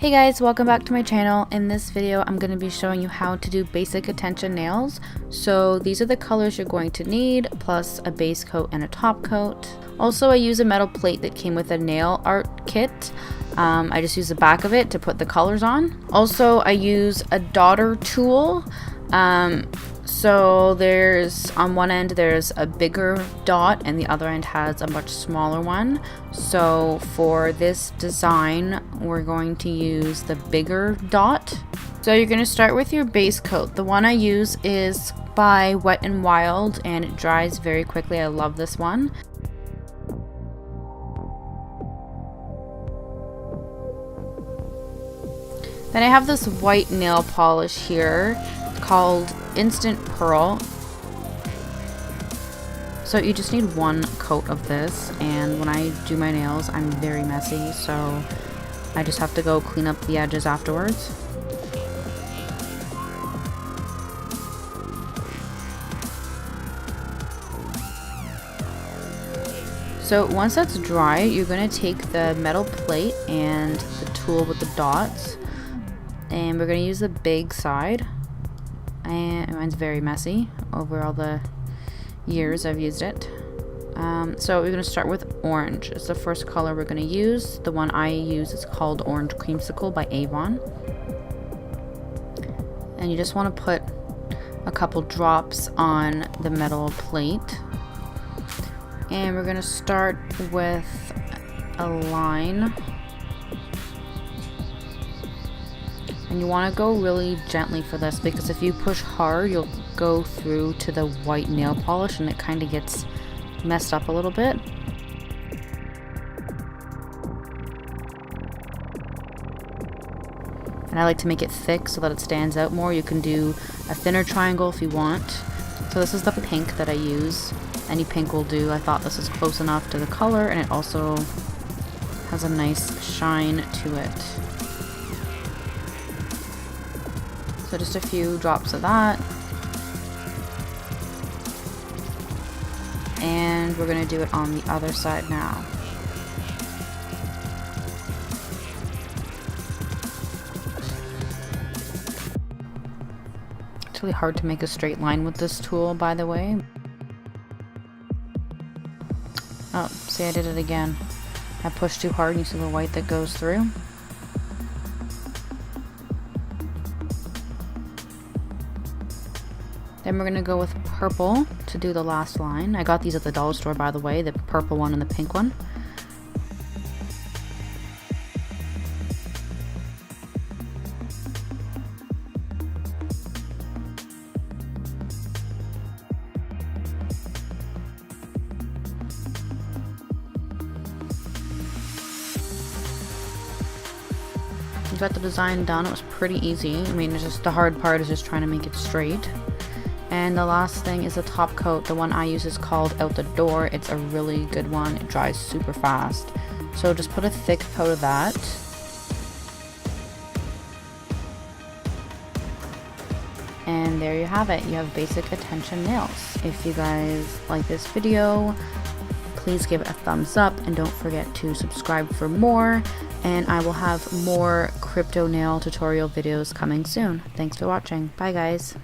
Hey guys, welcome back to my channel. In this video, I'm going to be showing you how to do basic attention nails. So these are the colors you're going to need, plus a base coat and a top coat. Also, I use a metal plate that came with a nail art kit. I just use the back of it to put the colors on. Also, I use a daughter tool. So there's, on one end there's a bigger dot and the other end has a much smaller one. So for this design, we're going to use the bigger dot. So you're going to start with your base coat. The one I use is by Wet n Wild and it dries very quickly. I love this one. Then I have this white nail polish here called Instant Pearl. So you just need one coat of this, and when I do my nails I'm very messy, so I just have to go clean up the edges afterwards. So once that's dry, you're going to take the metal plate and the tool with the dots, and we're going to use the big side. And mine's very messy over all the years I've used it. So we're going to start with orange. It's the first color we're going to use. The one I use is called Orange Creamsicle by Avon. And you just want to put a couple drops on the metal plate. And we're going to start with a line. And you want to go really gently for this, because if you push hard, you'll go through to the white nail polish and it kind of gets messed up a little bit. And I like to make it thick so that it stands out more. You can do a thinner triangle if you want. So this is the pink that I use. Any pink will do. I thought this was close enough to the color, and it also has a nice shine to it. So just a few drops of that. And we're going to do it on the other side now. It's really hard to make a straight line with this tool, by the way. Oh, see, I did it again. I pushed too hard and you see the white that goes through. Then we're going to go with purple to do the last line. I got these at the dollar store, by the way, the purple one and the pink one. We got the design done. It was pretty easy. I mean, it's just the hard part is just trying to make it straight. And the last thing is the top coat. The one I use is called Out the Door. It's a really good one. It dries super fast. So just put a thick coat of that. And there you have it. You have basic attention nails. If you guys like this video, please give it a thumbs up and don't forget to subscribe for more. And I will have more crypto nail tutorial videos coming soon. Thanks for watching. Bye guys.